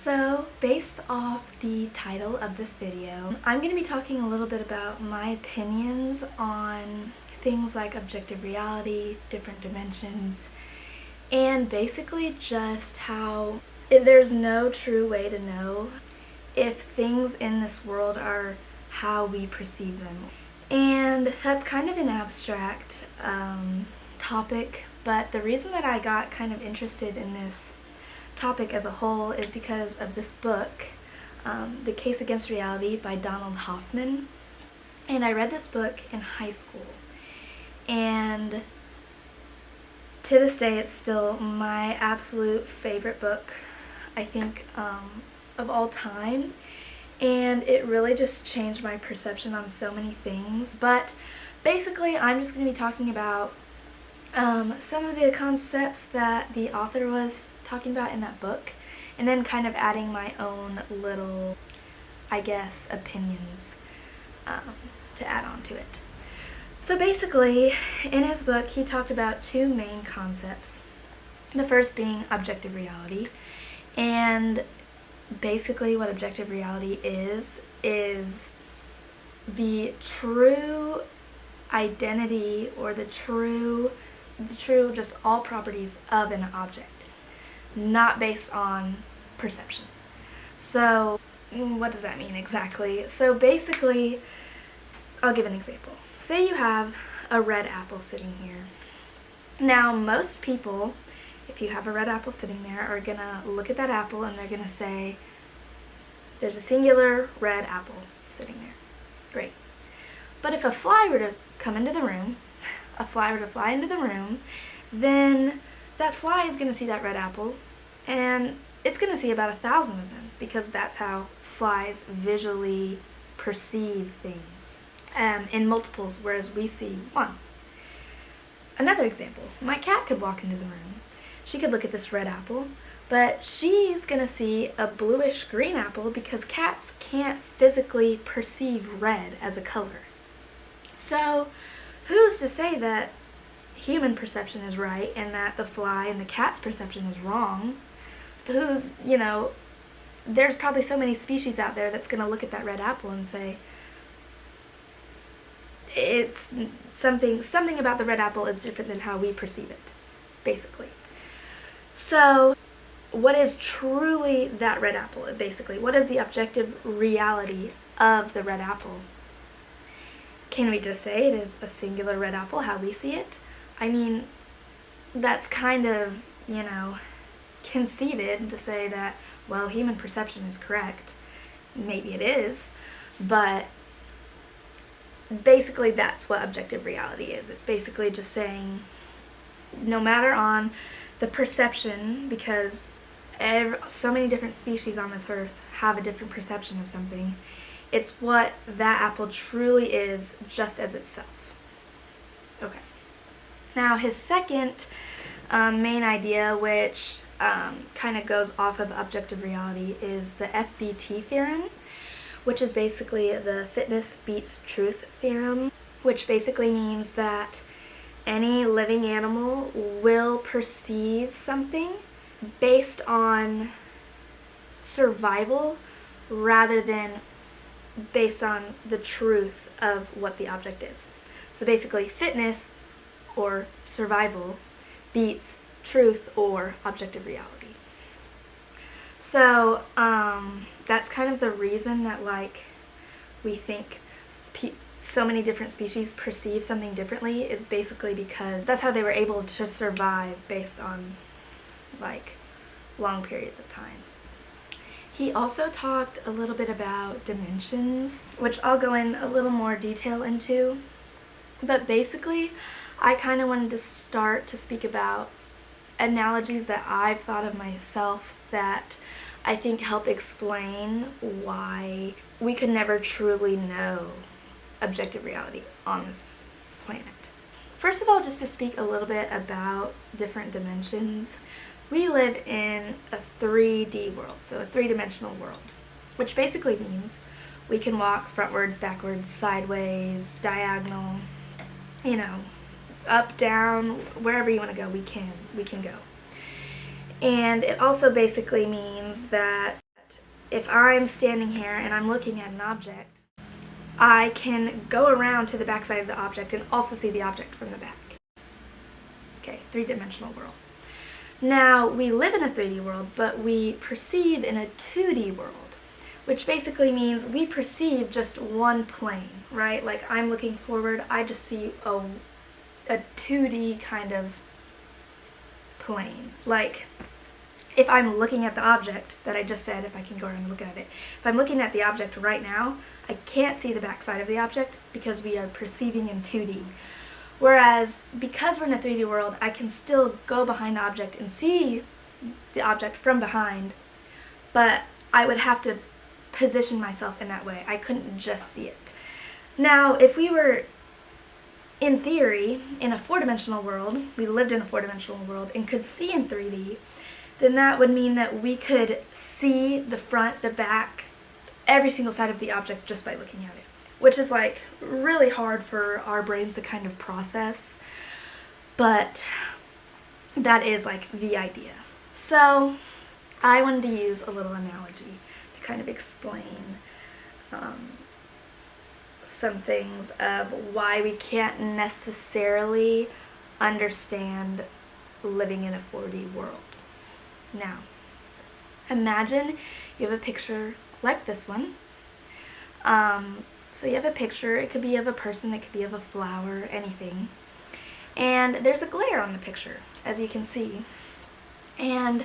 So, based off the title of this video, I'm going to be talking a little bit about my opinions on things like objective reality, different dimensions, and basically just how there's no true way to know if things in this world are how we perceive them. And that's kind of an abstract topic, but the reason that I got kind of interested in this topic as a whole is because of this book, The Case Against Reality by Donald Hoffman. And I read this book in high school, and to this day it's still my absolute favorite book, I think, of all time. And it really just changed my perception on so many things. But basically I'm just going to be talking about some of the concepts that the author was talking about in that book, and then kind of adding my own little, I guess, opinions to add on to it. So basically, in his book, he talked about two main concepts. The first being objective reality, and basically what objective reality is the true identity, or the true just all properties of an object, not based on perception. So what does that mean exactly? So basically, I'll give an example. Say you have a red apple sitting here. Now most people, if you have a red apple sitting there, are gonna look at that apple and they're gonna say, there's a singular red apple sitting there. Great. But if a fly were to come into the room, fly into the room, then that fly is going to see that red apple, and it's going to see about 1,000 of them, because that's how flies visually perceive things in multiples, whereas we see one. Another example, my cat could walk into the room. She could look at this red apple, but she's going to see a bluish green apple because cats can't physically perceive red as a color. So who's to say that human perception is right and that the fly and the cat's perception is wrong? There's probably so many species out there that's going to look at that red apple and say, it's something about the red apple is different than how we perceive it, basically. So what is truly that red apple, basically? What is the objective reality of the red apple? Can we just say it is a singular red apple, how we see it? I mean, that's kind of, conceited to say that, well, human perception is correct. Maybe it is, but basically that's what objective reality is. It's basically just saying, no matter on the perception, because so many different species on this earth have a different perception of something, it's what that apple truly is, just as itself. Okay. Now his second main idea, which kind of goes off of objective reality, is the FBT theorem, which is basically the fitness beats truth theorem, which basically means that any living animal will perceive something based on survival rather than based on the truth of what the object is. So basically, fitness or survival beats truth or objective reality. So that's kind of the reason that we think so many different species perceive something differently, is basically because that's how they were able to survive based on long periods of time. He also talked a little bit about dimensions, which I'll go in a little more detail into. But basically, I kind of wanted to start to speak about analogies that I've thought of myself that I think help explain why we could never truly know objective reality on this planet. First of all, just to speak a little bit about different dimensions. We live in a 3D world, so a three-dimensional world, which basically means we can walk frontwards, backwards, sideways, diagonal, up, down, wherever you want to go, we can go. And it also basically means that if I'm standing here and I'm looking at an object, I can go around to the back side of the object and also see the object from the back. Okay, three-dimensional world. Now, we live in a 3D world, but we perceive in a 2D world, which basically means we perceive just one plane, right? Like, I'm looking forward, I just see a 2D kind of plane. Like, if I'm looking at the object that I just said, if I can go around and look at it, if I'm looking at the object right now, I can't see the back side of the object because we are perceiving in 2D. Whereas, because we're in a 3D world, I can still go behind the object and see the object from behind, but I would have to position myself in that way. I couldn't just see it. Now, if we were, in theory, in a 4-dimensional world, we lived in a 4-dimensional world and could see in 3D, then that would mean that we could see the front, the back, every single side of the object just by looking at it, which is like really hard for our brains to kind of process, but that is like the idea. So I wanted to use a little analogy to kind of explain some things of why we can't necessarily understand living in a 4D world. Now, imagine you have a picture like this one. So you have a picture, it could be of a person, it could be of a flower, anything. And there's a glare on the picture, as you can see. And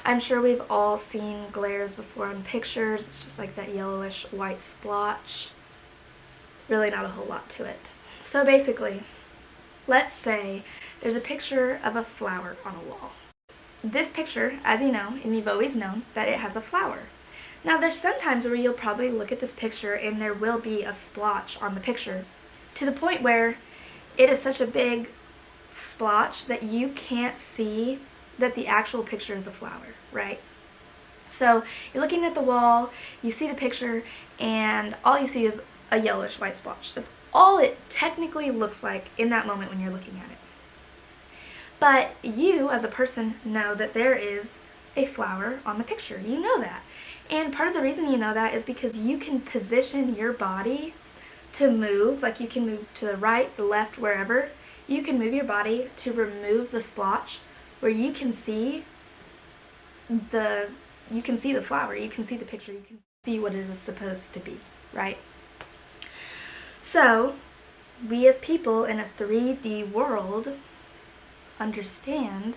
I'm sure we've all seen glares before on pictures. It's just like that yellowish white splotch. Really not a whole lot to it. So basically, let's say there's a picture of a flower on a wall. This picture, as you know, and you've always known, that it has a flower. Now, there's some times where you'll probably look at this picture and there will be a splotch on the picture, to the point where it is such a big splotch that you can't see that the actual picture is a flower, right? So you're looking at the wall, you see the picture, and all you see is a yellowish white splotch. That's all it technically looks like in that moment when you're looking at it. But you, as a person, know that there is a flower on the picture. You know that. And part of the reason you know that is because you can position your body to move, like you can move to the right, the left, wherever. You can move your body to remove the splotch where you can see the flower, you can see the picture, you can see what it is supposed to be, right? So, we as people in a 3D world understand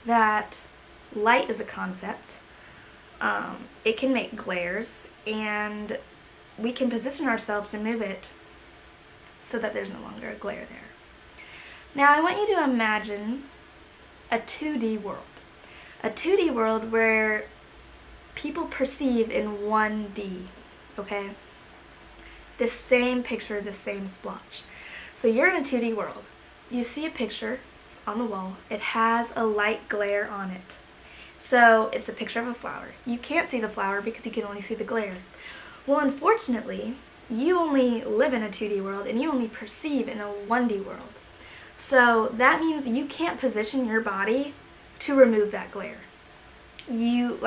that light is a concept. It can make glares, and we can position ourselves to move it so that there's no longer a glare there. Now, I want you to imagine a 2D world. A 2D world where people perceive in 1D, okay? This same picture, the same splotch. So you're in a 2D world. You see a picture on the wall. It has a light glare on it. So it's a picture of a flower. You can't see the flower because you can only see the glare. Well, unfortunately, you only live in a 2D world and you only perceive in a 1D world. So that means you can't position your body to remove that glare. You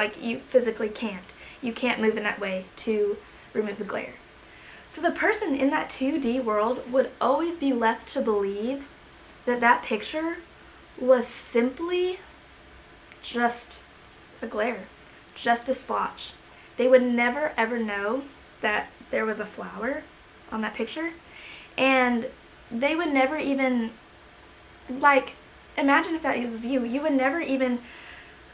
physically can't. You can't move in that way to remove the glare. So the person in that 2D world would always be left to believe that that picture was simply just a glare, just a splotch. They would never ever know that there was a flower on that picture, and they would never even, like, imagine if that was you. You would never even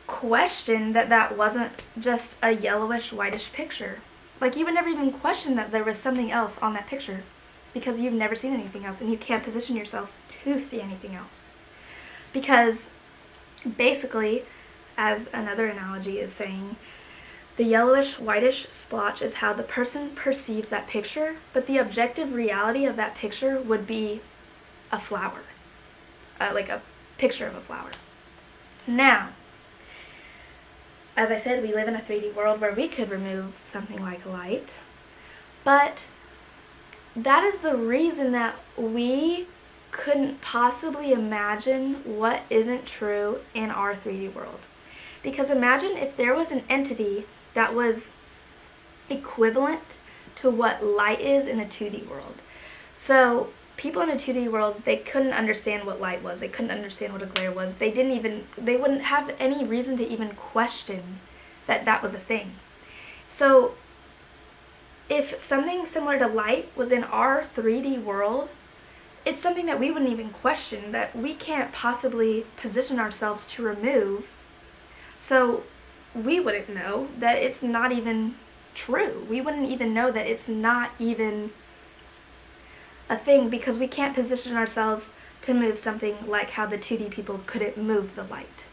question that that wasn't just a yellowish, whitish picture. Like, you would never even question that there was something else on that picture because you've never seen anything else and you can't position yourself to see anything else. Because basically, as another analogy is saying, the yellowish, whitish splotch is how the person perceives that picture, but the objective reality of that picture would be a flower, like a picture of a flower. Now, as I said, we live in a 3D world where we could remove something like light, but that is the reason that we couldn't possibly imagine what isn't true in our 3D world. Because imagine if there was an entity that was equivalent to what light is in a 2D world. So people in a 2D world, they couldn't understand what light was. They couldn't understand what a glare was. They wouldn't have any reason to even question that that was a thing. So if something similar to light was in our 3D world, it's something that we wouldn't even question, that we can't possibly position ourselves to remove. So we wouldn't know that it's not even true. We wouldn't even know that it's not even a thing, because we can't position ourselves to move something like how the 2D people couldn't move the light,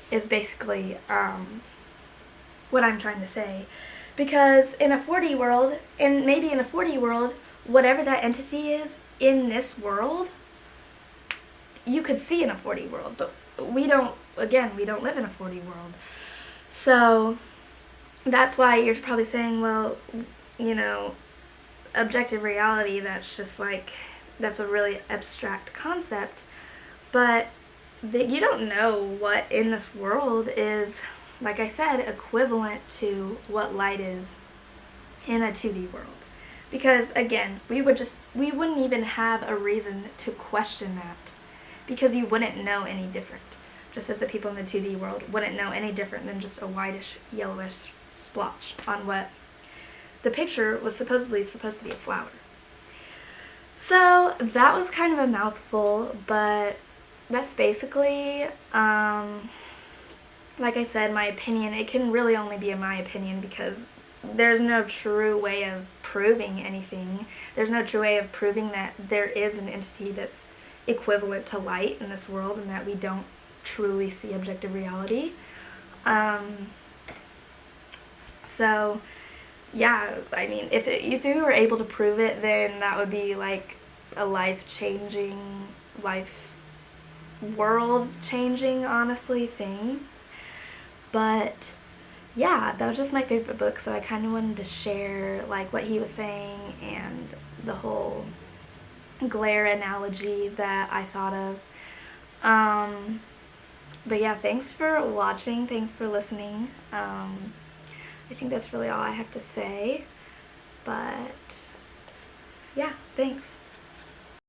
is basically what I'm trying to say. Because in a 4D world, and maybe in a 4D world, whatever that entity is in this world, you could see in a 4D world, but we don't live in a 4D world. So that's why you're probably saying, well, you know, objective reality, that's just like, that's a really abstract concept. But you don't know what in this world is, like I said, equivalent to what light is in a 2D world. Because again, we wouldn't even have a reason to question that, because you wouldn't know any different. Just as the people in the 2D world wouldn't know any different than just a whitish, yellowish splotch on what the picture was supposedly supposed to be a flower. So that was kind of a mouthful, but that's basically, like I said, my opinion. It can really only be my opinion, because there's no true way of proving anything. There's no true way of proving that there is an entity that's equivalent to light in this world, and that we don't truly see objective reality. So yeah, I mean, if we were able to prove it, then that would be like a life-changing, world-changing, honestly, thing. But yeah, that was just my favorite book, so I kind of wanted to share like what he was saying and the whole glare analogy that I thought of. But yeah, thanks for watching, thanks for listening. I think that's really all I have to say, but yeah, thanks.